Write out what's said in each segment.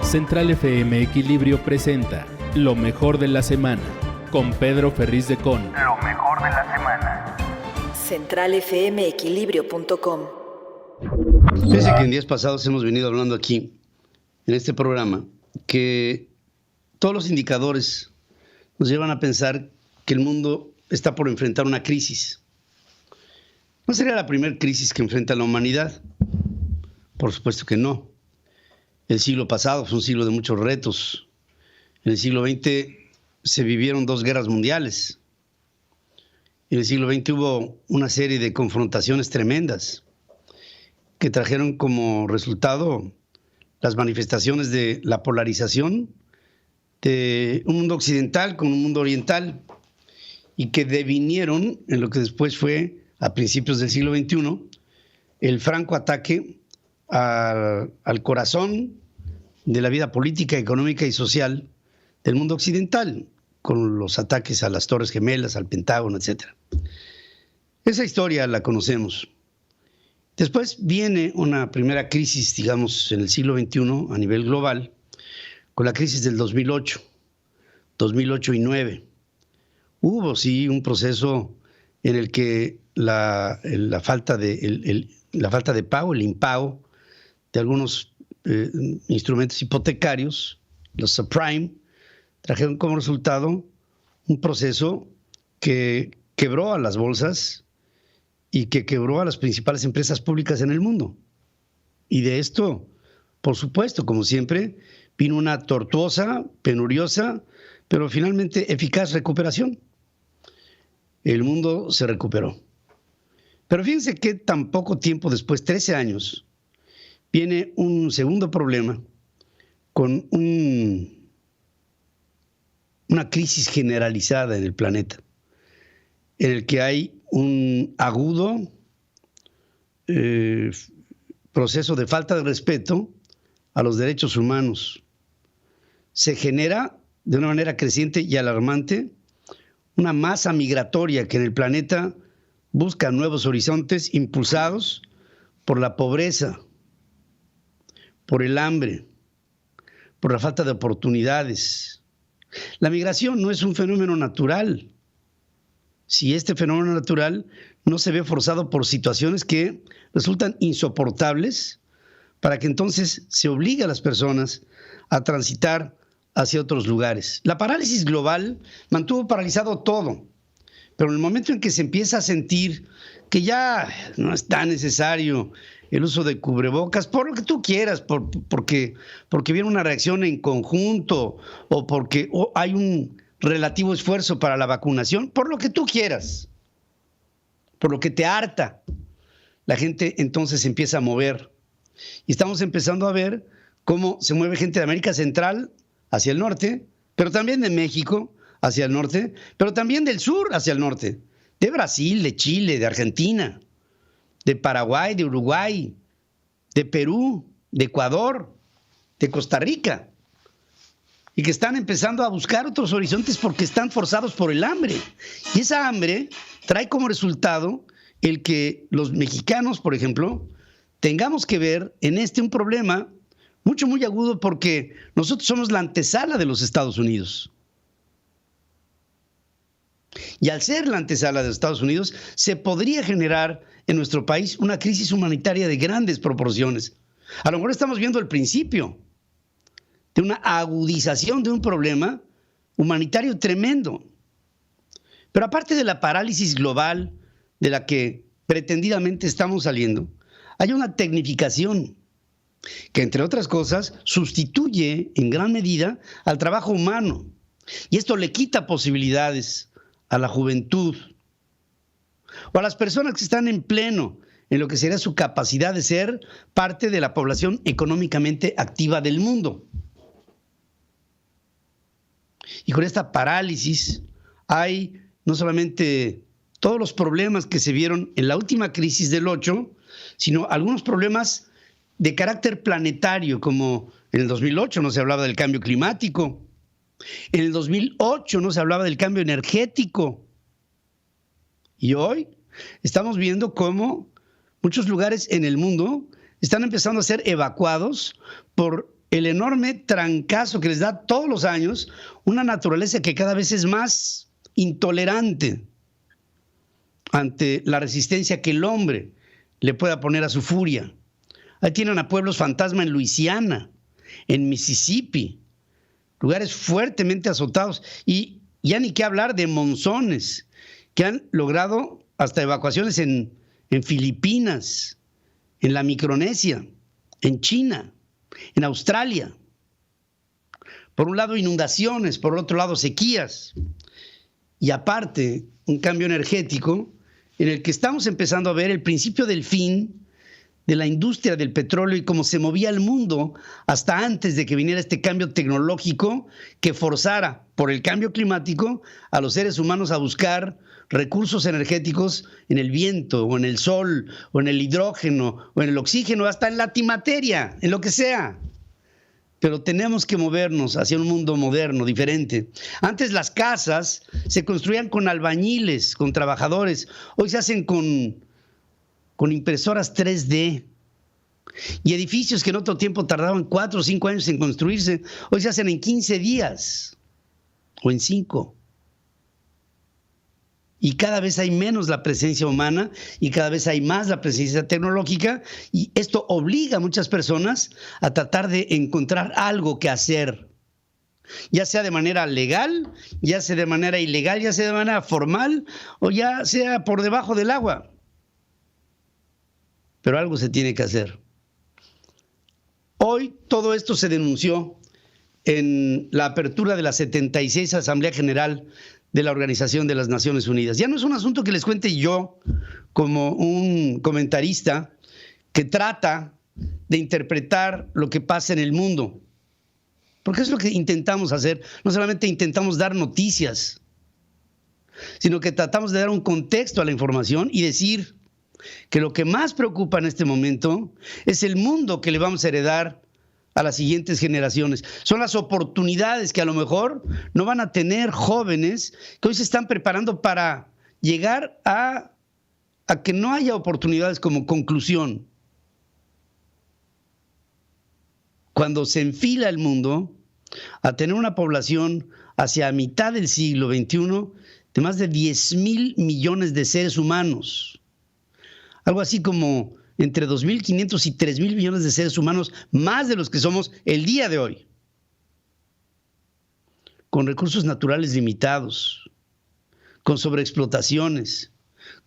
Central FM Equilibrio presenta Lo Mejor de la Semana con Pedro Ferriz de Con. Lo mejor de la semana. centralfmequilibrio.com. Fíjense que en días pasados hemos venido hablando aquí, en este programa, que todos los indicadores nos llevan a pensar que el mundo está por enfrentar una crisis. ¿No sería la primera crisis que enfrenta la humanidad? Por supuesto que no. El siglo pasado fue un siglo de muchos retos. En el siglo XX se vivieron 2 guerras mundiales. En el siglo XX hubo una serie de confrontaciones tremendas que trajeron como resultado las manifestaciones de la polarización de un mundo occidental con un mundo oriental y que devinieron en lo que después fue, a principios del siglo XXI, el franco ataque al corazón de la vida política, económica y social del mundo occidental, con los ataques a las Torres Gemelas, al Pentágono, etc. Esa historia la conocemos. Después viene una primera crisis, digamos, en el siglo XXI a nivel global, con la crisis del 2008 y 2009. Hubo, sí, un proceso en el que la falta de pago, el impago de algunos instrumentos hipotecarios, los subprime, trajeron como resultado un proceso que quebró a las bolsas y que quebró a las principales empresas públicas en el mundo. Y de esto, por supuesto, como siempre, vino una tortuosa, penuriosa, pero finalmente eficaz recuperación. El mundo se recuperó. Pero fíjense que tan poco tiempo después, 13 años, viene un segundo problema con una crisis generalizada en el planeta, en el que hay un agudo proceso de falta de respeto a los derechos humanos. Se genera de una manera creciente y alarmante una masa migratoria que en el planeta busca nuevos horizontes impulsados por la pobreza, por el hambre, por la falta de oportunidades. La migración no es un fenómeno natural. Si este fenómeno natural no se ve forzado por situaciones que resultan insoportables, para que entonces se obligue a las personas a transitar hacia otros lugares. La parálisis global mantuvo paralizado todo, pero en el momento en que se empieza a sentir que ya no es tan necesario el uso de cubrebocas, por lo que tú quieras, porque viene una reacción en conjunto o porque hay un relativo esfuerzo para la vacunación, por lo que tú quieras, por lo que te harta, la gente entonces se empieza a mover. Y estamos empezando a ver cómo se mueve gente de América Central hacia el norte, pero también de México hacia el norte, pero también del sur hacia el norte, de Brasil, de Chile, de Argentina, de Paraguay, de Uruguay, de Perú, de Ecuador, de Costa Rica, y que están empezando a buscar otros horizontes porque están forzados por el hambre. Y esa hambre trae como resultado el que los mexicanos, por ejemplo, tengamos que ver en un problema muy agudo, porque nosotros somos la antesala de los Estados Unidos. Y al ser la antesala de los Estados Unidos, se podría generar en nuestro país una crisis humanitaria de grandes proporciones. A lo mejor estamos viendo el principio de una agudización de un problema humanitario tremendo. Pero aparte de la parálisis global de la que pretendidamente estamos saliendo, hay una tecnificación que, entre otras cosas, sustituye en gran medida al trabajo humano. Y esto le quita posibilidades a la juventud o a las personas que están en pleno en lo que sería su capacidad de ser parte de la población económicamente activa del mundo. Y con esta parálisis hay no solamente todos los problemas que se vieron en la última crisis del 8, sino algunos problemas de carácter planetario, como en el 2008 no se hablaba del cambio climático, en el 2008 no se hablaba del cambio energético, y hoy estamos viendo cómo muchos lugares en el mundo están empezando a ser evacuados por el enorme trancazo que les da todos los años una naturaleza que cada vez es más intolerante ante la resistencia que el hombre le pueda poner a su furia. Ahí tienen a pueblos fantasma en Luisiana, en Mississippi, lugares fuertemente azotados, y ya ni qué hablar de monzones que han logrado hasta evacuaciones en Filipinas, en la Micronesia, en China, en Australia. Por un lado inundaciones, por otro lado sequías, y aparte un cambio energético en el que estamos empezando a ver el principio del fin de la industria del petróleo y cómo se movía el mundo hasta antes de que viniera este cambio tecnológico que forzara por el cambio climático a los seres humanos a buscar recursos energéticos en el viento o en el sol o en el hidrógeno o en el oxígeno, hasta en la antimateria, en lo que sea. Pero tenemos que movernos hacia un mundo moderno, diferente. Antes las casas se construían con albañiles, con trabajadores. Hoy se hacen con impresoras 3D. Y edificios que en otro tiempo tardaban 4 o 5 años en construirse, hoy se hacen en 15 días o en 5. Y cada vez hay menos la presencia humana y cada vez hay más la presencia tecnológica, y esto obliga a muchas personas a tratar de encontrar algo que hacer, ya sea de manera legal, ya sea de manera ilegal, ya sea de manera formal o ya sea por debajo del agua. Pero algo se tiene que hacer. Hoy todo esto se denunció en la apertura de la 76 Asamblea General de la Organización de las Naciones Unidas. Ya no es un asunto que les cuente yo como un comentarista que trata de interpretar lo que pasa en el mundo, porque es lo que intentamos hacer. No solamente intentamos dar noticias, sino que tratamos de dar un contexto a la información y decir que lo que más preocupa en este momento es el mundo que le vamos a heredar a las siguientes generaciones. Son las oportunidades que a lo mejor no van a tener jóvenes que hoy se están preparando para llegar a que no haya oportunidades como conclusión. Cuando se enfila el mundo a tener una población hacia mitad del siglo XXI de más de 10,000 millones de seres humanos, algo así como entre 2.500 y 3.000 millones de seres humanos, más de los que somos el día de hoy, con recursos naturales limitados, con sobreexplotaciones,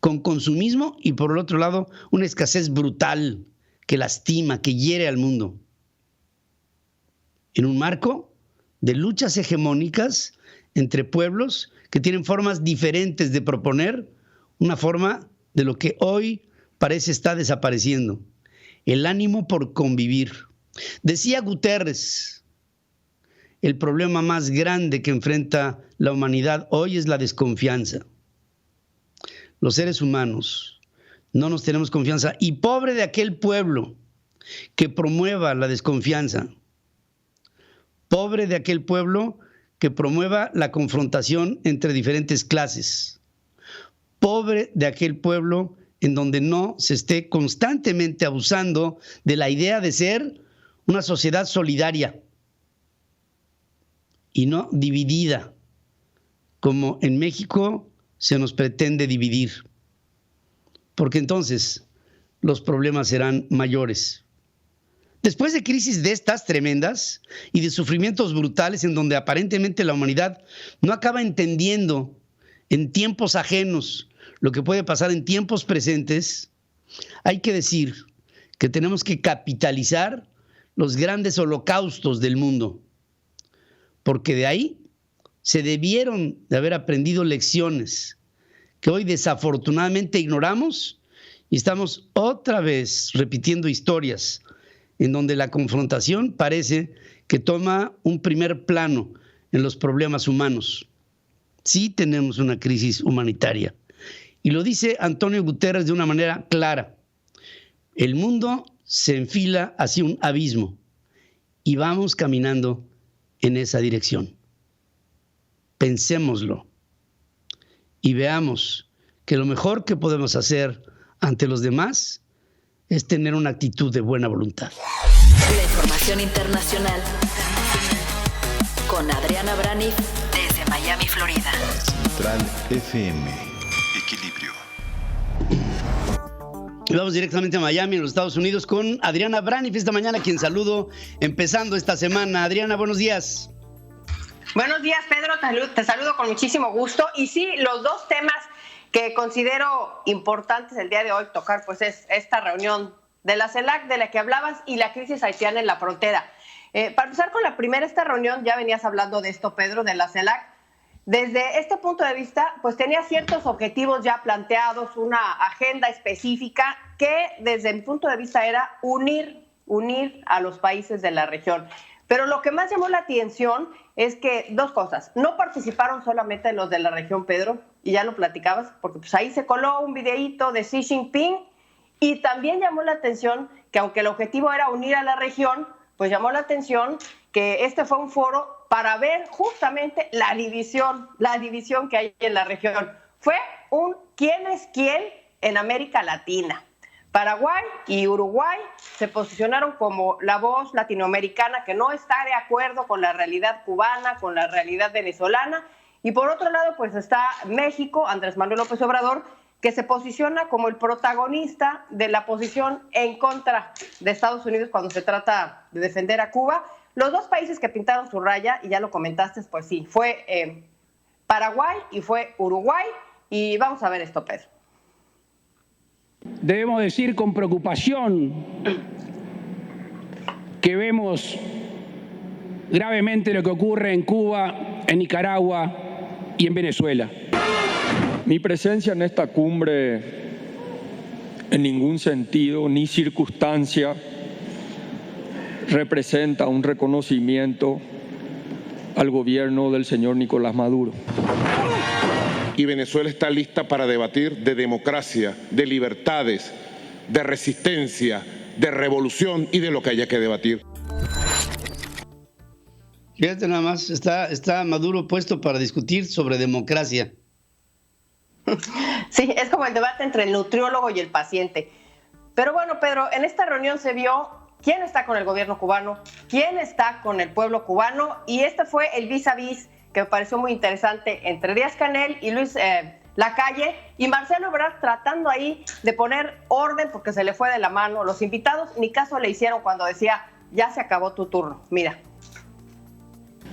con consumismo y por el otro lado una escasez brutal que lastima, que hiere al mundo. En un marco de luchas hegemónicas entre pueblos que tienen formas diferentes de proponer una forma de lo que hoy parece está desapareciendo: el ánimo por convivir. Decía Guterres, el problema más grande que enfrenta la humanidad hoy es la desconfianza. Los seres humanos no nos tenemos confianza, y pobre de aquel pueblo que promueva la desconfianza. Pobre de aquel pueblo que promueva la confrontación entre diferentes clases. Pobre de aquel pueblo en donde no se esté constantemente abusando de la idea de ser una sociedad solidaria y no dividida, como en México se nos pretende dividir, porque entonces los problemas serán mayores. Después de crisis de estas tremendas y de sufrimientos brutales en donde aparentemente la humanidad no acaba entendiendo en tiempos ajenos lo que puede pasar en tiempos presentes, hay que decir que tenemos que capitalizar los grandes holocaustos del mundo, porque de ahí se debieron de haber aprendido lecciones que hoy desafortunadamente ignoramos y estamos otra vez repitiendo historias en donde la confrontación parece que toma un primer plano en los problemas humanos. Sí tenemos una crisis humanitaria. Y lo dice Antonio Guterres de una manera clara. El mundo se enfila hacia un abismo y vamos caminando en esa dirección. Pensémoslo y veamos que lo mejor que podemos hacer ante los demás es tener una actitud de buena voluntad. La información internacional con Adriana Braniff desde Miami, Florida. Central FM. Equilibrio. Y vamos directamente a Miami, en los Estados Unidos, con Adriana Braniff esta mañana, quien saludo empezando esta semana. Adriana, buenos días. Buenos días, Pedro. Te saludo con muchísimo gusto. Y sí, los dos temas que considero importantes el día de hoy tocar, pues es esta reunión de la CELAC de la que hablabas y la crisis haitiana en la frontera. Para empezar con la primera, esta reunión, ya venías hablando de esto, Pedro, de la CELAC. Desde este punto de vista, pues tenía ciertos objetivos ya planteados, una agenda específica que desde mi punto de vista era unir a los países de la región. Pero lo que más llamó la atención es que dos cosas. No participaron solamente los de la región, Pedro, y ya lo platicabas, porque pues ahí se coló un videíto de Xi Jinping, y también llamó la atención que aunque el objetivo era unir a la región, pues llamó la atención que este fue un foro para ver justamente la división que hay en la región. Fue un quién es quién en América Latina. Paraguay y Uruguay se posicionaron como la voz latinoamericana que no está de acuerdo con la realidad cubana, con la realidad venezolana. Y por otro lado, pues está México, Andrés Manuel López Obrador, que se posiciona como el protagonista de la posición en contra de Estados Unidos cuando se trata de defender a Cuba. Los dos países que pintaron su raya, y ya lo comentaste, pues sí, fue Paraguay y fue Uruguay. Y vamos a ver esto, Pedro. Debemos decir con preocupación que vemos gravemente lo que ocurre en Cuba, en Nicaragua y en Venezuela. Mi presencia en esta cumbre en ningún sentido ni circunstancia representa un reconocimiento al gobierno del señor Nicolás Maduro. Y Venezuela está lista para debatir de democracia, de libertades, de resistencia, de revolución y de lo que haya que debatir. Fíjate nada más, está Maduro puesto para discutir sobre democracia. Sí, es como el debate entre el nutriólogo y el paciente. Pero bueno, Pedro, en esta reunión se vio quién está con el gobierno cubano, quién está con el pueblo cubano, y este fue el vis a vis que me pareció muy interesante entre Díaz-Canel y Luis Lacalle, y Marcelo Ebrard tratando ahí de poner orden porque se le fue de la mano. Los invitados ni caso le hicieron cuando decía, ya se acabó tu turno. Mira.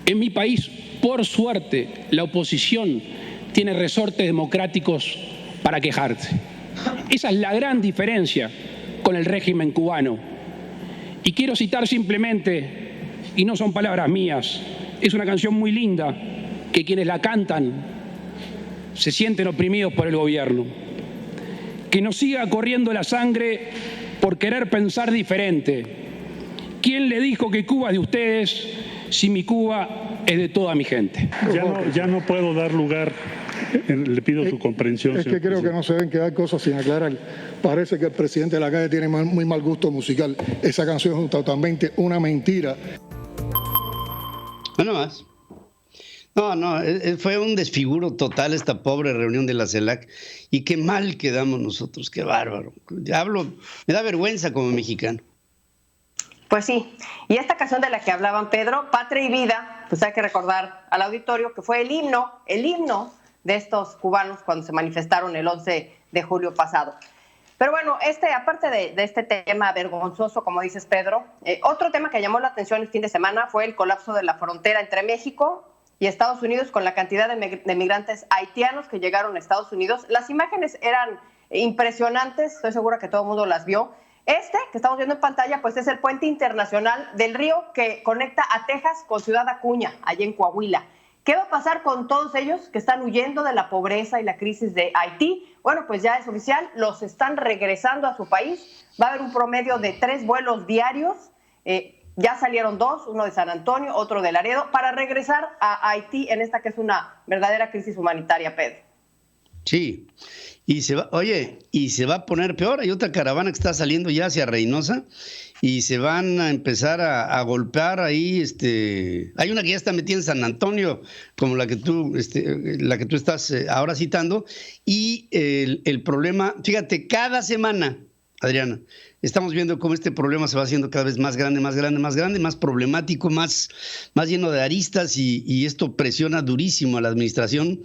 En mi país, por suerte, la oposición tiene resortes democráticos para quejarse. Esa es la gran diferencia con el régimen cubano. Y quiero citar simplemente, y no son palabras mías, es una canción muy linda que quienes la cantan se sienten oprimidos por el gobierno. Que nos siga corriendo la sangre por querer pensar diferente. ¿Quién le dijo que Cuba es de ustedes si mi Cuba es de toda mi gente? Ya no puedo dar lugar. Le pido su comprensión. Es que creo que no se deben quedar cosas sin aclarar. Parece que el presidente de la calle tiene muy mal gusto musical. Esa canción es totalmente una mentira. Bueno, más. No, fue un desfiguro total esta pobre reunión de la CELAC, y qué mal quedamos nosotros, qué bárbaro. Me da vergüenza como mexicano. Pues sí, y esta canción de la que hablaban, Pedro, Patria y Vida, pues hay que recordar al auditorio que fue el himno de estos cubanos cuando se manifestaron el 11 de julio pasado. Pero bueno, aparte de este tema vergonzoso, como dices, Pedro, otro tema que llamó la atención el fin de semana fue el colapso de la frontera entre México y Estados Unidos con la cantidad de migrantes haitianos que llegaron a Estados Unidos. Las imágenes eran impresionantes, estoy segura que todo el mundo las vio. Que estamos viendo en pantalla, pues es el puente internacional del río que conecta a Texas con Ciudad Acuña, allá en Coahuila. ¿Qué va a pasar con todos ellos que están huyendo de la pobreza y la crisis de Haití? Bueno, pues ya es oficial, los están regresando a su país. Va a haber un promedio de 3 vuelos diarios. Ya salieron 2, uno de San Antonio, otro de Laredo, para regresar a Haití en esta que es una verdadera crisis humanitaria, Pedro. Sí, y se va a poner peor. Hay otra caravana que está saliendo ya hacia Reynosa y se van a empezar a golpear ahí. Hay una que ya está metida en San Antonio, como la que tú estás ahora citando. Y el problema, fíjate, cada semana Adriana. Estamos viendo cómo este problema se va haciendo cada vez más grande, más problemático, más lleno de aristas y esto presiona durísimo a la administración,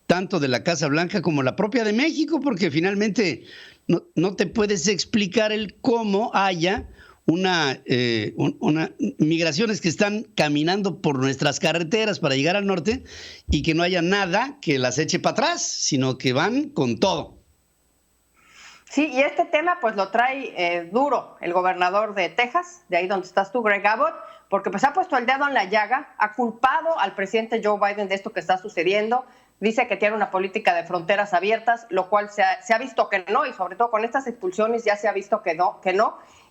tanto de la Casa Blanca como la propia de México, porque finalmente no te puedes explicar el cómo haya una migraciones que están caminando por nuestras carreteras para llegar al norte y que no haya nada que las eche para atrás, sino que van con todo. Sí, y este tema pues lo trae duro el gobernador de Texas, de ahí donde estás tú, Greg Abbott, porque pues ha puesto el dedo en la llaga, ha culpado al presidente Joe Biden de esto que está sucediendo, dice que tiene una política de fronteras abiertas, lo cual se ha visto que no, y sobre todo con estas expulsiones ya se ha visto que no.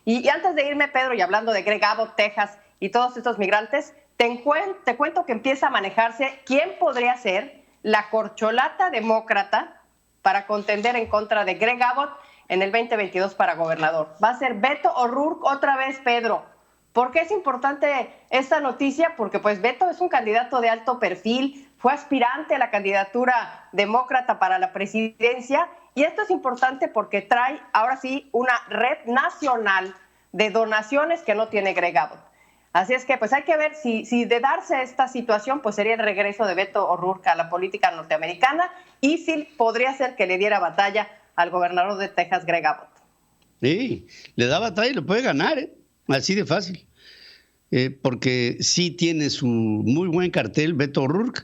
Y antes de irme, Pedro, y hablando de Greg Abbott, Texas y todos estos migrantes, te cuento que empieza a manejarse quién podría ser la corcholata demócrata para contender en contra de Greg Abbott en el 2022 para gobernador. Va a ser Beto O'Rourke otra vez, Pedro. ¿Por qué es importante esta noticia? Porque pues Beto es un candidato de alto perfil, fue aspirante a la candidatura demócrata para la presidencia, y esto es importante porque trae ahora sí una red nacional de donaciones que no tiene Greg Abbott. Así es que pues hay que ver si de darse esta situación pues sería el regreso de Beto O'Rourke a la política norteamericana, y sí podría ser que le diera batalla al gobernador de Texas, Greg Abbott. Sí, le da batalla y lo puede ganar, así de fácil. Porque sí tiene su muy buen cartel, Beto O'Rourke,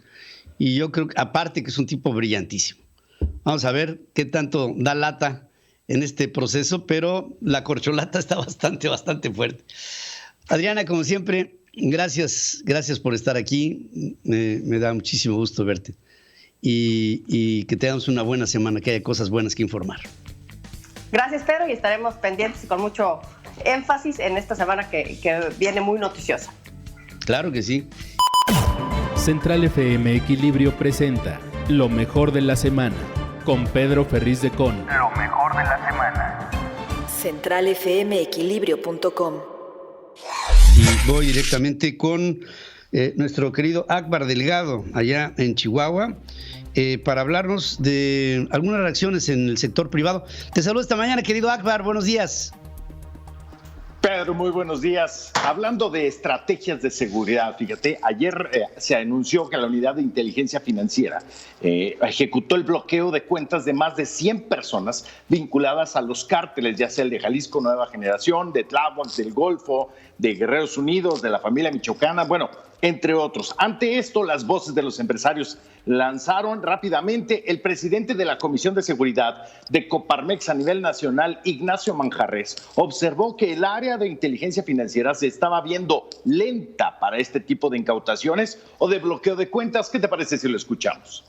y yo creo que aparte que es un tipo brillantísimo. Vamos a ver qué tanto da lata en este proceso, pero la corcholata está bastante fuerte. Adriana, como siempre, gracias por estar aquí. Me da muchísimo gusto verte. Y que tengamos una buena semana, que haya cosas buenas que informar. Gracias, Pedro, y estaremos pendientes y con mucho énfasis en esta semana que viene muy noticiosa. Claro que sí. Central FM Equilibrio presenta Lo Mejor de la Semana con Pedro Ferriz de Con. Lo mejor de la semana. centralfmequilibrio.com. Y voy directamente con nuestro querido Akbar Delgado, allá en Chihuahua, para hablarnos de algunas reacciones en el sector privado. Te saludo esta mañana, querido Akbar, buenos días. Pedro, muy buenos días. Hablando de estrategias de seguridad, fíjate, ayer se anunció que la Unidad de Inteligencia Financiera ejecutó el bloqueo de cuentas de más de 100 personas vinculadas a los cárteles, ya sea el de Jalisco Nueva Generación, de Tláhuac, del Golfo, de Guerreros Unidos, de la familia michoacana, bueno, entre otros. Ante esto, las voces de los empresarios lanzaron rápidamente. El presidente de la Comisión de Seguridad de Coparmex a nivel nacional, Ignacio Manjarres, observó que el área de inteligencia financiera se estaba viendo lenta para este tipo de incautaciones o de bloqueo de cuentas. ¿Qué te parece si lo escuchamos?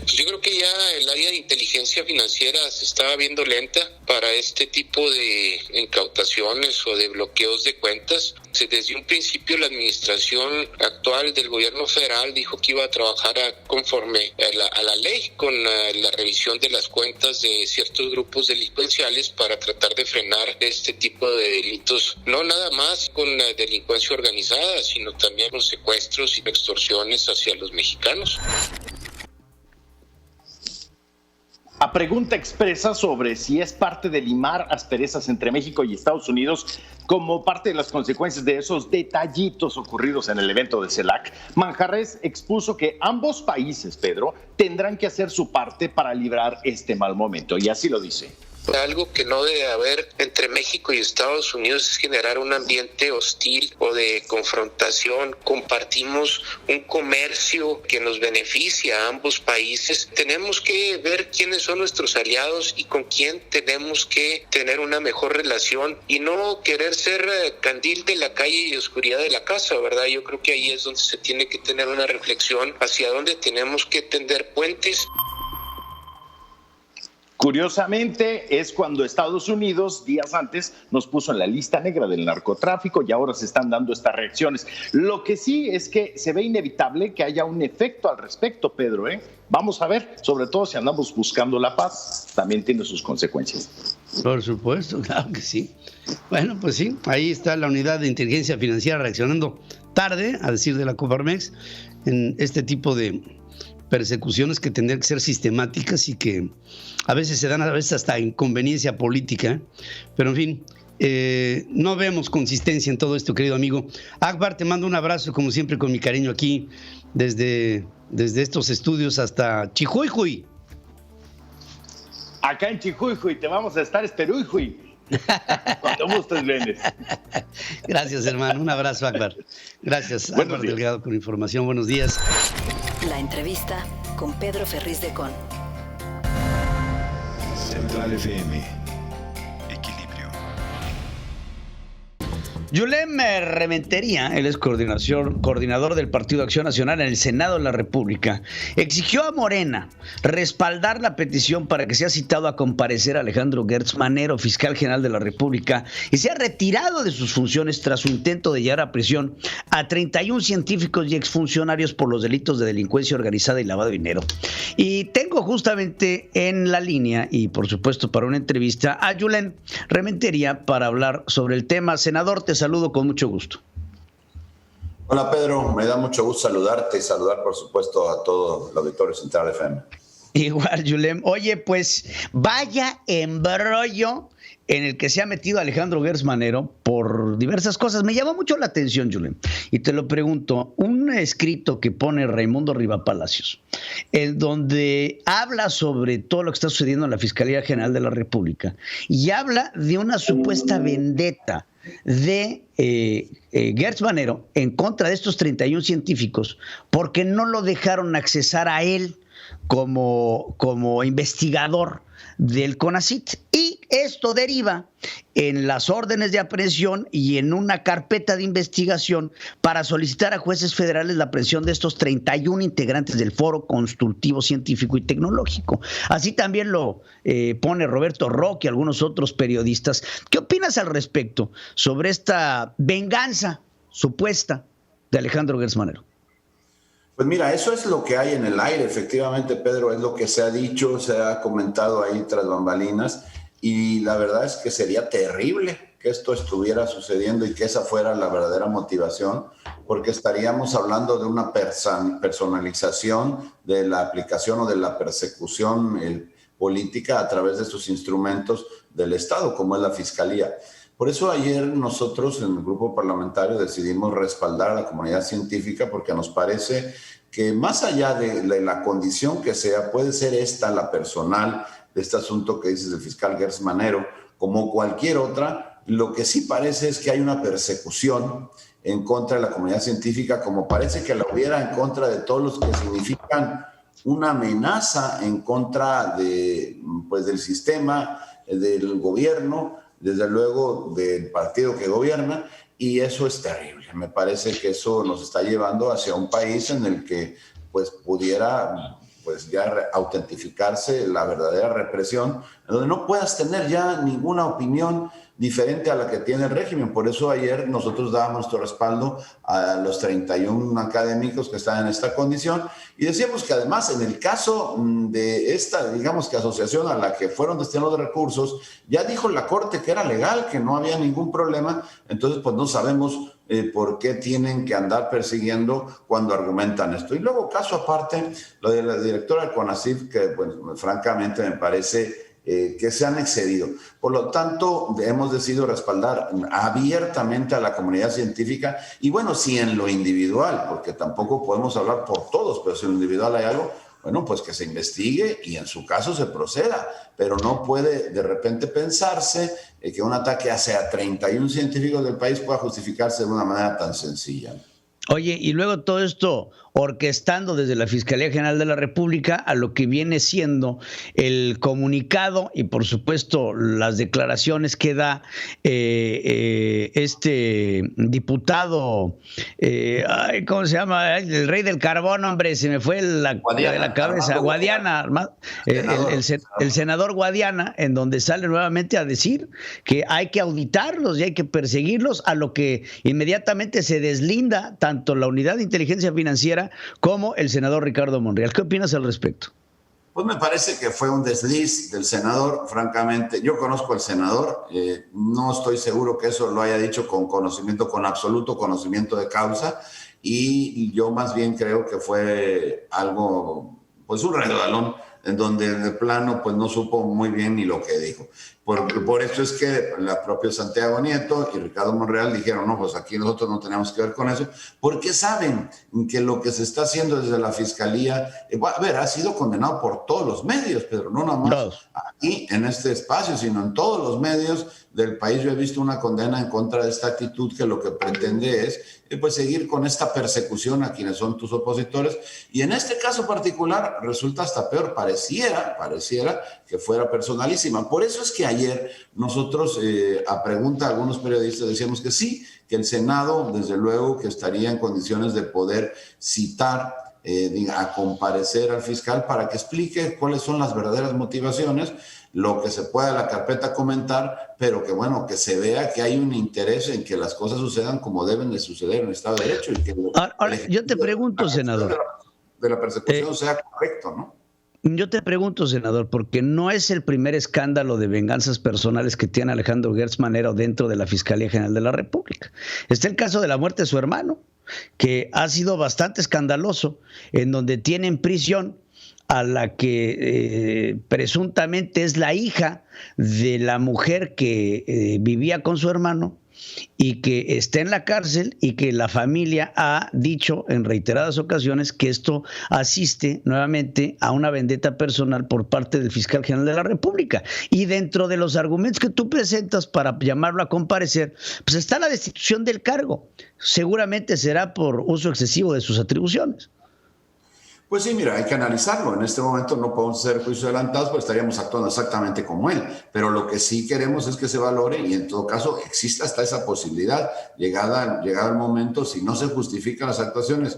Yo creo que ya el área de inteligencia financiera se estaba viendo lenta para este tipo de incautaciones o de bloqueos de cuentas. Desde un principio la administración actual del gobierno federal dijo que iba a trabajar conforme a la ley con la revisión de las cuentas de ciertos grupos delincuenciales para tratar de frenar este tipo de delitos, no nada más con la delincuencia organizada, sino también con secuestros y extorsiones hacia los mexicanos. A pregunta expresa sobre si es parte de limar asperezas entre México y Estados Unidos como parte de las consecuencias de esos detallitos ocurridos en el evento de CELAC, Manjarres expuso que ambos países, Pedro, tendrán que hacer su parte para librar este mal momento, y así lo dice. Algo que no debe haber entre México y Estados Unidos es generar un ambiente hostil o de confrontación. Compartimos un comercio que nos beneficia a ambos países. Tenemos que ver quiénes son nuestros aliados y con quién tenemos que tener una mejor relación y no querer ser candil de la calle y oscuridad de la casa, ¿verdad? Yo creo que ahí es donde se tiene que tener una reflexión hacia dónde tenemos que tender puentes. Curiosamente, es cuando Estados Unidos, días antes, nos puso en la lista negra del narcotráfico y ahora se están dando estas reacciones. Lo que sí es que se ve inevitable que haya un efecto al respecto, Pedro, ¿eh? Vamos a ver, sobre todo si andamos buscando la paz, también tiene sus consecuencias. Por supuesto, claro que sí. Bueno, pues sí, ahí está la Unidad de Inteligencia Financiera reaccionando tarde, a decir de la Coparmex, en este tipo de persecuciones que tendrían que ser sistemáticas y que a veces se dan, a veces hasta inconveniencia política, pero en fin, no vemos consistencia en todo esto, querido amigo. Akbar, te mando un abrazo, como siempre, con mi cariño aquí, desde estos estudios hasta Chijuyjuy. Acá en Chijuyjuy te vamos a estar esperuyjuy. Cuando gustes, vienes. Gracias, hermano. Un abrazo, Akbar. Gracias, Akbar Delgado, con información. Buenos días. La entrevista con Pedro Ferriz de Con. Central FM. Yulem Rementería, él es coordinador del Partido Acción Nacional en el Senado de la República, exigió a Morena respaldar la petición para que sea citado a comparecer Alejandro Gertz Manero, fiscal general de la República, y sea retirado de sus funciones tras su intento de llevar a prisión a 31 científicos y exfuncionarios por los delitos de delincuencia organizada y lavado de dinero. Y tengo justamente en la línea, y por supuesto para una entrevista, a Yulem Rementería para hablar sobre el tema. Senador, te saludo con mucho gusto. Hola Pedro, me da mucho gusto saludarte y saludar por supuesto a todo el auditorio Central FM. Igual, Yulem. Oye, pues vaya embrollo en el que se ha metido Alejandro Gertz Manero por diversas cosas. Me llamó mucho la atención, Yulem, y te lo pregunto. Un escrito que pone Raimundo Rivapalacios, en donde habla sobre todo lo que está sucediendo en la Fiscalía General de la República y habla de una supuesta vendetta de Gertz Manero en contra de estos 31 científicos porque no lo dejaron accesar a él como investigador del CONACYT, y esto deriva en las órdenes de aprehensión y en una carpeta de investigación para solicitar a jueces federales la aprehensión de estos 31 integrantes del Foro Consultivo Científico y Tecnológico. Así también lo pone Roberto Roque y algunos otros periodistas. ¿Qué opinas al respecto sobre esta venganza supuesta de Alejandro Gertz Manero? Pues mira, eso es lo que hay en el aire, efectivamente, Pedro, es lo que se ha dicho, se ha comentado ahí tras bambalinas, y la verdad es que sería terrible que esto estuviera sucediendo y que esa fuera la verdadera motivación, porque estaríamos hablando de una personalización de la aplicación o de la persecución política a través de estos instrumentos del Estado, como es la Fiscalía. Por eso ayer nosotros en el grupo parlamentario decidimos respaldar a la comunidad científica, porque nos parece que más allá de la condición que sea, puede ser esta la personal de este asunto que dices del fiscal Gertz Manero, como cualquier otra. Lo que sí parece es que hay una persecución en contra de la comunidad científica, como parece que la hubiera en contra de todos los que significan una amenaza en contra del sistema, del gobierno, desde luego del partido que gobierna, y eso es terrible. Me parece que eso nos está llevando hacia un país en el que pudiera ya autentificarse la verdadera represión, en donde no puedas tener ya ninguna opinión diferente a la que tiene el régimen. Por eso ayer nosotros dábamos nuestro respaldo a los 31 académicos que están en esta condición, y decíamos que además en el caso de esta, digamos que asociación a la que fueron destinados de recursos, ya dijo la Corte que era legal, que no había ningún problema. Entonces pues no sabemos por qué tienen que andar persiguiendo cuando argumentan esto. Y luego, caso aparte, lo de la directora del CONACYT, que francamente me parece que se han excedido. Por lo tanto, hemos decidido respaldar abiertamente a la comunidad científica, y bueno, si en lo individual, porque tampoco podemos hablar por todos, pero si en lo individual hay algo, bueno, pues que se investigue y en su caso se proceda, pero no puede de repente pensarse que un ataque hacia 31 científicos del país pueda justificarse de una manera tan sencilla. Oye, y luego todo esto orquestando desde la Fiscalía General de la República a lo que viene siendo el comunicado y por supuesto las declaraciones que da este diputado, ¿cómo se llama? El rey del carbón, hombre, se me fue de la cabeza, Guadiana, el senador Guadiana, en donde sale nuevamente a decir que hay que auditarlos y hay que perseguirlos, a lo que inmediatamente se deslinda tanto la Unidad de Inteligencia Financiera como el senador Ricardo Monreal. ¿Qué opinas al respecto? Pues me parece que fue un desliz del senador, francamente. Yo conozco al senador, no estoy seguro que eso lo haya dicho con conocimiento, con absoluto conocimiento de causa, y yo más bien creo que fue algo pues un resbalón en donde de plano pues no supo muy bien ni lo que dijo. Por eso es que la propia Santiago Nieto y Ricardo Monreal dijeron, no, pues aquí nosotros no tenemos que ver con eso, porque saben que lo que se está haciendo desde la Fiscalía, ha sido condenado por todos los medios, Pedro, no nada más aquí en este espacio, sino en todos los medios del país. Yo he visto una condena en contra de esta actitud que lo que pretende es pues seguir con esta persecución a quienes son tus opositores, y en este caso particular resulta hasta peor, pareciera que fuera personalísima. Por eso es que ayer nosotros a pregunta de algunos periodistas decíamos que sí, que el Senado desde luego que estaría en condiciones de poder citar a comparecer al fiscal para que explique cuáles son las verdaderas motivaciones, lo que se pueda en la carpeta comentar, pero que bueno, que se vea que hay un interés en que las cosas sucedan como deben de suceder en el Estado de Derecho. Y que ahora yo te pregunto, senador, de la persecución sea correcto, ¿no? Yo te pregunto, senador, porque no es el primer escándalo de venganzas personales que tiene Alejandro Gertz Manero dentro de la Fiscalía General de la República. Está el caso de la muerte de su hermano, que ha sido bastante escandaloso, en donde tiene en prisión a la que presuntamente es la hija de la mujer que vivía con su hermano y que está en la cárcel, y que la familia ha dicho en reiteradas ocasiones que esto asiste nuevamente a una vendetta personal por parte del fiscal general de la República. Y dentro de los argumentos que tú presentas para llamarlo a comparecer, pues está la destitución del cargo. Seguramente será por uso excesivo de sus atribuciones. Pues sí, mira, hay que analizarlo. En este momento no podemos hacer juicios adelantados porque estaríamos actuando exactamente como él. Pero lo que sí queremos es que se valore y en todo caso exista hasta esa posibilidad. Llegada el momento, si no se justifican las actuaciones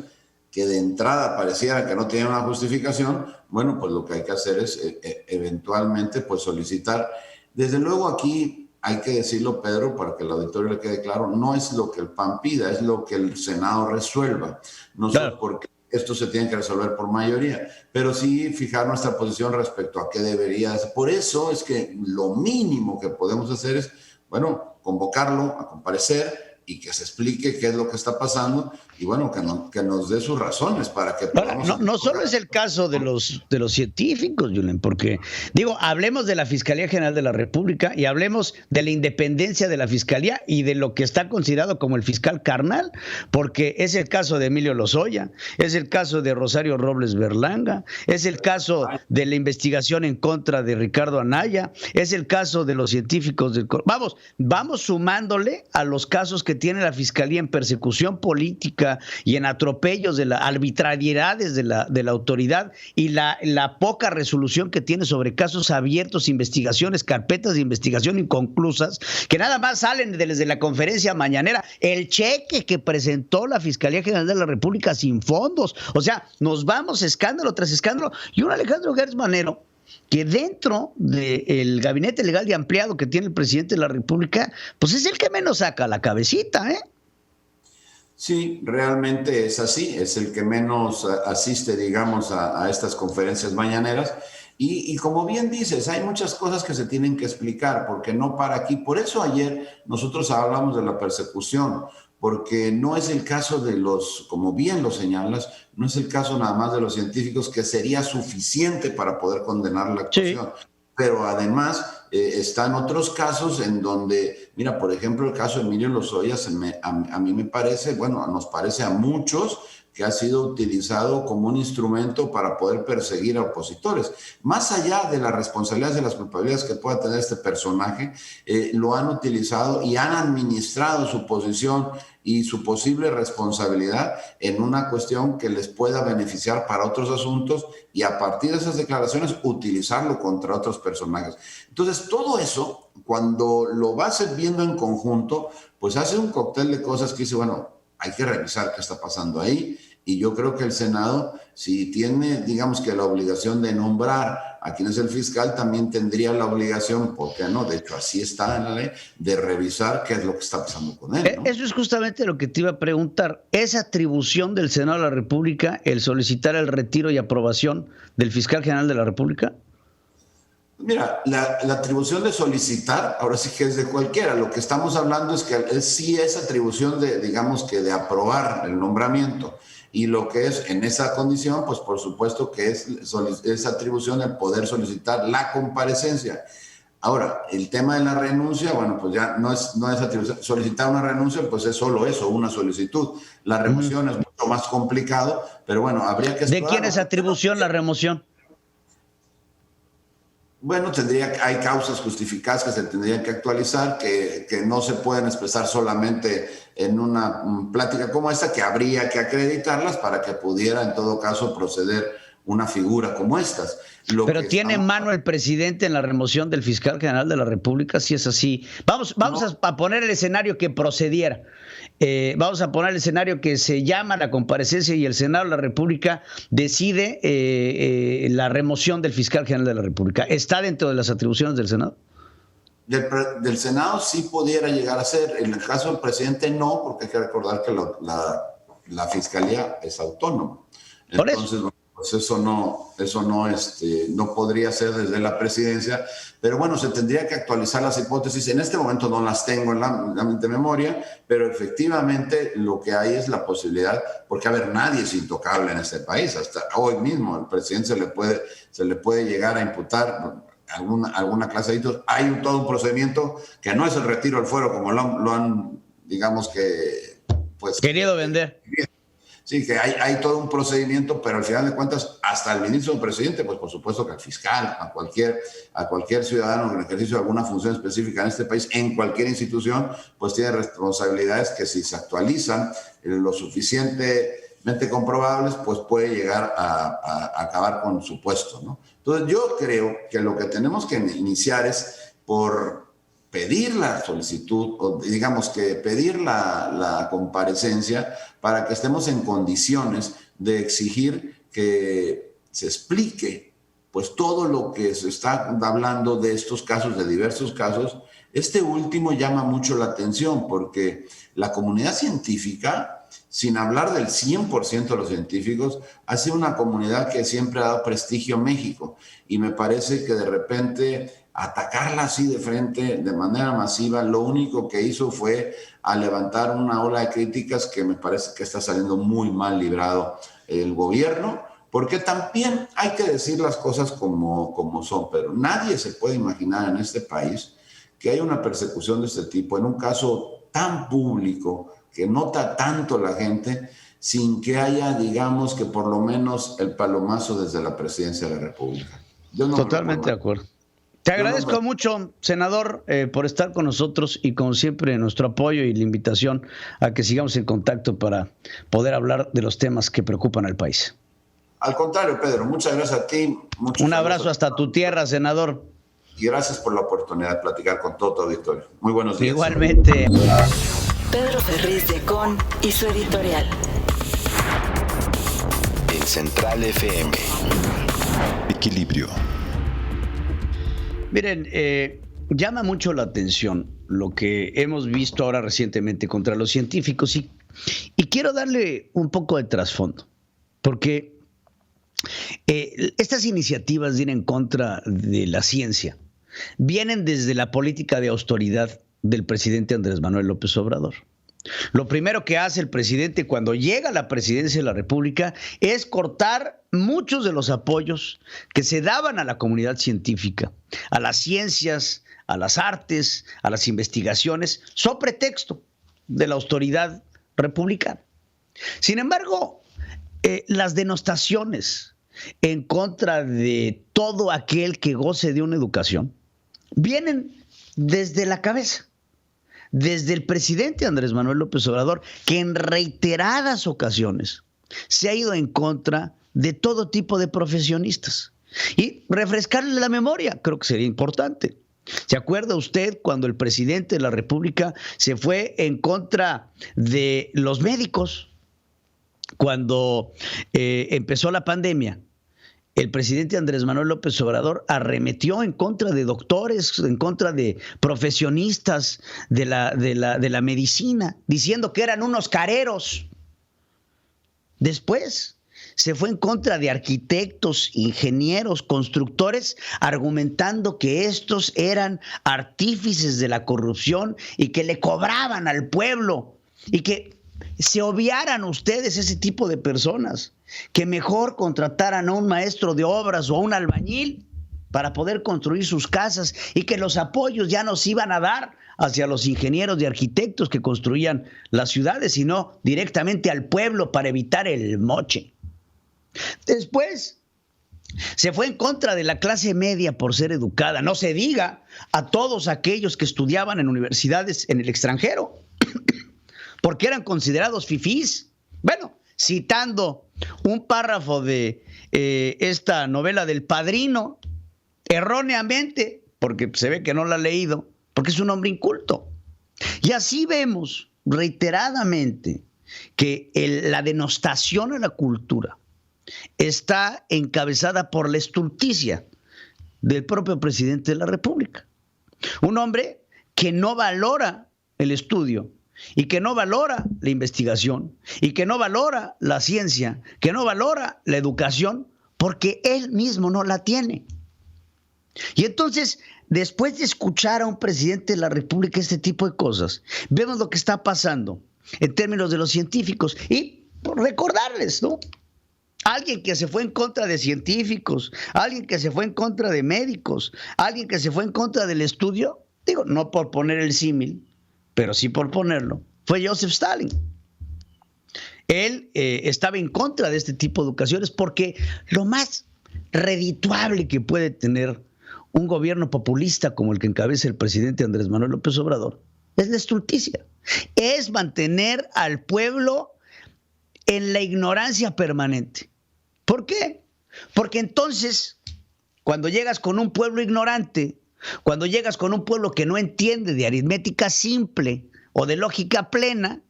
que de entrada pareciera que no tienen una justificación, bueno, pues lo que hay que hacer es eventualmente pues solicitar. Desde luego aquí hay que decirlo, Pedro, para que el auditorio le quede claro, no es lo que el PAN pida, es lo que el Senado resuelva. No sé por qué esto se tiene que resolver por mayoría, pero sí fijar nuestra posición respecto a qué debería ser. Por eso es que lo mínimo que podemos hacer es, bueno, convocarlo a comparecer y que se explique qué es lo que está pasando y bueno, que nos dé sus razones para que podamos... No solo es el caso de los científicos, Julen, porque digo, hablemos de la Fiscalía General de la República y hablemos de la independencia de la Fiscalía y de lo que está considerado como el fiscal carnal, porque es el caso de Emilio Lozoya, es el caso de Rosario Robles Berlanga, es el caso de la investigación en contra de Ricardo Anaya, es el caso de los científicos del... Vamos sumándole a los casos que tiene la Fiscalía en persecución política y en atropellos de las arbitrariedades de la autoridad y la poca resolución que tiene sobre casos abiertos, investigaciones, carpetas de investigación inconclusas, que nada más salen desde la conferencia mañanera, el cheque que presentó la Fiscalía General de la República sin fondos. O sea, nos vamos escándalo tras escándalo, y un Alejandro Gertz Manero que dentro del gabinete legal y ampliado que tiene el presidente de la República, pues es el que menos saca la cabecita, ¿eh? Sí, realmente es así, es el que menos asiste, digamos, a estas conferencias mañaneras. Y como bien dices, hay muchas cosas que se tienen que explicar, porque no para aquí. Por eso ayer nosotros hablamos de la persecución, porque no es el caso de los, como bien lo señalas, no es el caso nada más de los científicos, que sería suficiente para poder condenar la actuación. Sí. Pero además están otros casos en donde, mira, por ejemplo, el caso de Emilio Lozoya, a mí me parece, bueno, nos parece a muchos que ha sido utilizado como un instrumento para poder perseguir a opositores. Más allá de las responsabilidades y las culpabilidades que pueda tener este personaje, lo han utilizado y han administrado su posición y su posible responsabilidad en una cuestión que les pueda beneficiar para otros asuntos y a partir de esas declaraciones utilizarlo contra otros personajes. Entonces, todo eso, cuando lo vas viendo en conjunto, pues hace un cóctel de cosas que dice, bueno, hay que revisar qué está pasando ahí, y yo creo que el Senado, si tiene, digamos que la obligación de nombrar a quien es el fiscal, también tendría la obligación, ¿por qué no? De hecho, así está en la ley, de revisar qué es lo que está pasando con él, ¿no? Eso es justamente lo que te iba a preguntar. ¿Es atribución del Senado de la República el solicitar el retiro y aprobación del fiscal general de la República? Mira, la atribución de solicitar, ahora sí que es de cualquiera. Lo que estamos hablando es que sí es atribución de, digamos que de aprobar el nombramiento. Y lo que es en esa condición, pues por supuesto que es atribución el poder solicitar la comparecencia. Ahora, el tema de la renuncia, bueno, pues ya no es atribución. Solicitar una renuncia, pues es solo eso, una solicitud. La remoción es mucho más complicado, pero bueno, habría que explorar. ¿De quién es atribución la remoción? Bueno, hay causas justificadas que se tendrían que actualizar, que no se pueden expresar solamente en una plática como esta, que habría que acreditarlas para que pudiera en todo caso proceder una figura como estas. Pero ¿tiene mano el presidente en la remoción del fiscal general de la República? Si es así. Vamos a poner el escenario que procediera. Vamos a poner el escenario que se llama la comparecencia y el Senado de la República decide la remoción del fiscal general de la República. ¿Está dentro de las atribuciones del Senado? Del Senado sí pudiera llegar a ser. En el caso del presidente no, porque hay que recordar que la Fiscalía es autónoma. Entonces, pues eso no podría ser desde la presidencia, pero bueno, se tendría que actualizar las hipótesis. En este momento no las tengo en la mente memoria, pero efectivamente lo que hay es la posibilidad, porque a ver, nadie es intocable en este país. Hasta hoy mismo al presidente se le puede llegar a imputar alguna clase de delitos. Hay todo un procedimiento que no es el retiro del fuero como lo han, digamos que, pues, querido vender. Sí, que hay todo un procedimiento, pero al final de cuentas, hasta el ministro o presidente, pues por supuesto que al fiscal, a cualquier ciudadano en el ejercicio de alguna función específica en este país, en cualquier institución, pues tiene responsabilidades que si se actualizan lo suficientemente comprobables, pues puede llegar a acabar con su puesto, ¿no? Entonces yo creo que lo que tenemos que iniciar es por pedir la solicitud, o digamos que pedir la comparecencia para que estemos en condiciones de exigir que se explique pues todo lo que se está hablando de estos casos, de diversos casos. Este último llama mucho la atención porque la comunidad científica, sin hablar del 100% de los científicos, ha sido una comunidad que siempre ha dado prestigio a México, y me parece que de repente atacarla así de frente, de manera masiva, lo único que hizo fue a levantar una ola de críticas que me parece que está saliendo muy mal librado el gobierno, porque también hay que decir las cosas como son, pero nadie se puede imaginar en este país que haya una persecución de este tipo en un caso tan público que nota tanto la gente, sin que haya, digamos, que por lo menos el palomazo desde la presidencia de la República. Totalmente de acuerdo. Te agradezco mucho, senador, por estar con nosotros y como siempre nuestro apoyo y la invitación a que sigamos en contacto para poder hablar de los temas que preocupan al país. Al contrario, Pedro, muchas gracias a ti. Un abrazo hasta tu tierra, senador. Y gracias por la oportunidad de platicar con todo tu auditorio. Muy buenos días. Igualmente. Pedro Ferriz de Con y su editorial. En Central FM. Equilibrio. Miren, llama mucho la atención lo que hemos visto ahora recientemente contra los científicos y quiero darle un poco de trasfondo, porque estas iniciativas de ir en contra de la ciencia vienen desde la política de austeridad del presidente Andrés Manuel López Obrador. Lo primero que hace el presidente cuando llega a la presidencia de la República es cortar muchos de los apoyos que se daban a la comunidad científica, a las ciencias, a las artes, a las investigaciones, sobre pretexto de la austeridad republicana. Sin embargo, las denostaciones en contra de todo aquel que goce de una educación vienen desde la cabeza. Desde el presidente Andrés Manuel López Obrador, que en reiteradas ocasiones se ha ido en contra de todo tipo de profesionistas. Y refrescarle la memoria, creo que sería importante. ¿Se acuerda usted cuando el presidente de la República se fue en contra de los médicos? Cuando empezó la pandemia, el presidente Andrés Manuel López Obrador arremetió en contra de doctores, en contra de profesionistas de la medicina, diciendo que eran unos careros. Después se fue en contra de arquitectos, ingenieros, constructores, argumentando que estos eran artífices de la corrupción y que le cobraban al pueblo y que se obviaran ustedes ese tipo de personas, que mejor contrataran a un maestro de obras o a un albañil para poder construir sus casas y que los apoyos ya no se iban a dar hacia los ingenieros y arquitectos que construían las ciudades, sino directamente al pueblo para evitar el moche. Después se fue en contra de la clase media por ser educada. No se diga a todos aquellos que estudiaban en universidades en el extranjero, porque eran considerados fifís. Bueno, citando un párrafo de esta novela del Padrino, erróneamente, porque se ve que no la ha leído, porque es un hombre inculto. Y así vemos reiteradamente que la denostación a la cultura está encabezada por la estulticia del propio presidente de la República. Un hombre que no valora el estudio y que no valora la investigación y que no valora la ciencia, que no valora la educación, porque él mismo no la tiene. Y entonces, después de escuchar a un presidente de la República este tipo de cosas, vemos lo que está pasando en términos de los científicos. Y recordarles, ¿no? Alguien que se fue en contra de científicos, alguien que se fue en contra de médicos, alguien que se fue en contra del estudio, digo, no por poner el símil, pero sí por ponerlo, fue Joseph Stalin. Él estaba en contra de este tipo de educaciones porque lo más redituable que puede tener un gobierno populista como el que encabeza el presidente Andrés Manuel López Obrador es la estulticia, es mantener al pueblo en la ignorancia permanente. ¿Por qué? Porque entonces, cuando llegas con un pueblo ignorante, cuando llegas con un pueblo que no entiende de aritmética simple o de lógica plena,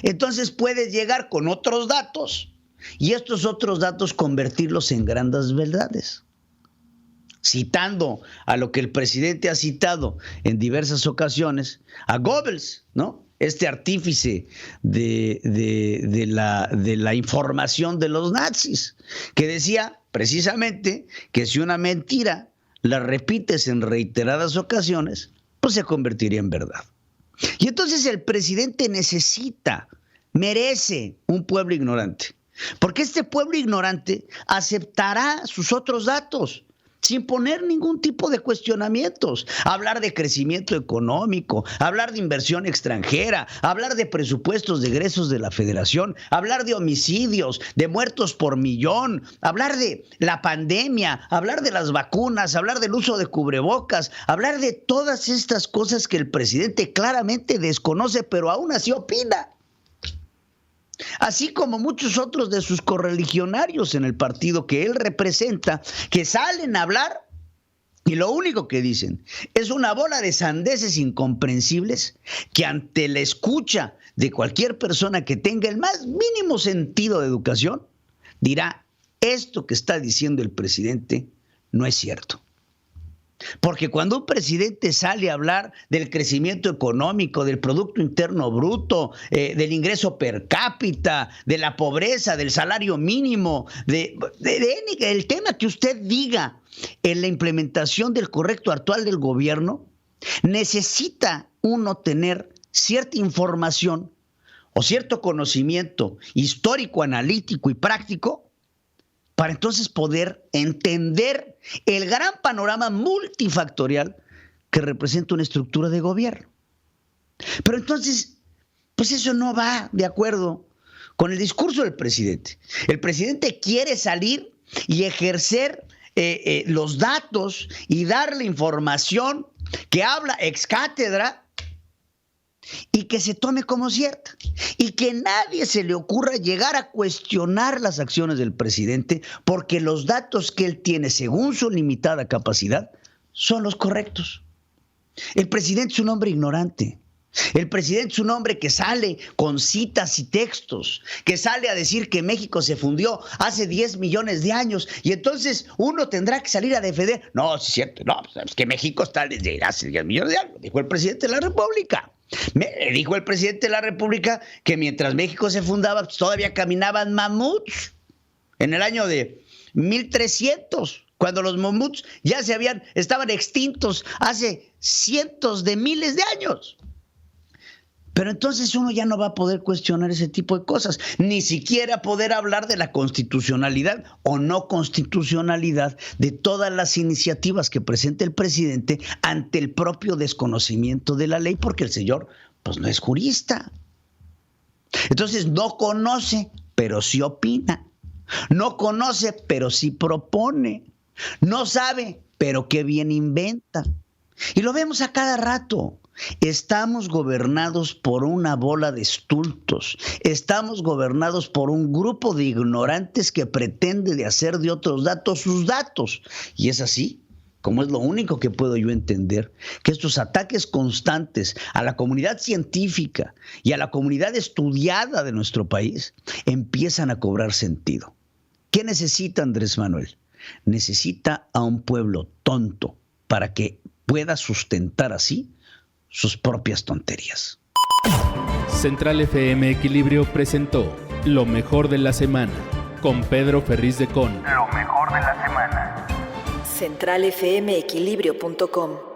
entonces puedes llegar con otros datos y estos otros datos convertirlos en grandes verdades. Citando a lo que el presidente ha citado en diversas ocasiones, a Goebbels, ¿no? Este artífice de la información de los nazis, que decía precisamente que si una mentira la repites en reiteradas ocasiones, pues se convertiría en verdad. Y entonces el presidente merece un pueblo ignorante, porque este pueblo ignorante aceptará sus otros datos sin poner ningún tipo de cuestionamientos. Hablar de crecimiento económico, hablar de inversión extranjera, hablar de presupuestos de egresos de la Federación, hablar de homicidios, de muertos por millón, hablar de la pandemia, hablar de las vacunas, hablar del uso de cubrebocas, hablar de todas estas cosas que el presidente claramente desconoce, pero aún así opina. Así como muchos otros de sus correligionarios en el partido que él representa, que salen a hablar y lo único que dicen es una bola de sandeces incomprensibles que ante la escucha de cualquier persona que tenga el más mínimo sentido de educación, dirá, esto que está diciendo el presidente no es cierto. Porque cuando un presidente sale a hablar del crecimiento económico, del Producto Interno Bruto, del ingreso per cápita, de la pobreza, del salario mínimo, del tema que usted diga en la implementación del correcto actual del gobierno, necesita uno tener cierta información o cierto conocimiento histórico, analítico y práctico para entonces poder entender el gran panorama multifactorial que representa una estructura de gobierno. Pero entonces, pues eso no va de acuerdo con el discurso del presidente. El presidente quiere salir y ejercer los datos y dar la información que habla ex cátedra y que se tome como cierta, y que nadie se le ocurra llegar a cuestionar las acciones del presidente, porque los datos que él tiene, según su limitada capacidad, son los correctos. El presidente es un hombre ignorante. El presidente es un hombre que sale con citas y textos, que sale a decir que México se fundió hace 10 millones de años y entonces uno tendrá que salir a defender. No, es cierto, no, es que México está desde hace 10 millones de años, dijo el presidente de la República. Dijo el presidente de la República que mientras México se fundaba, pues todavía caminaban mamuts. en el año de 1300, cuando los mamuts ya estaban extintos hace cientos de miles de años. Pero entonces uno ya no va a poder cuestionar ese tipo de cosas, ni siquiera poder hablar de la constitucionalidad o no constitucionalidad de todas las iniciativas que presenta el presidente ante el propio desconocimiento de la ley, porque el señor pues no es jurista. Entonces no conoce, pero sí opina. No conoce, pero sí propone. No sabe, pero qué bien inventa. Y lo vemos a cada rato. Estamos gobernados por una bola de estultos. Estamos gobernados por un grupo de ignorantes que pretende de hacer de otros datos sus datos. Y es así, como es lo único que puedo yo entender, que estos ataques constantes a la comunidad científica y a la comunidad estudiada de nuestro país empiezan a cobrar sentido. ¿Qué necesita Andrés Manuel? Necesita a un pueblo tonto para que pueda sustentar así sus propias tonterías. Central FM Equilibrio presentó Lo Mejor de la Semana con Pedro Ferriz de Con. Lo mejor de la semana. CentralFMEquilibrio.com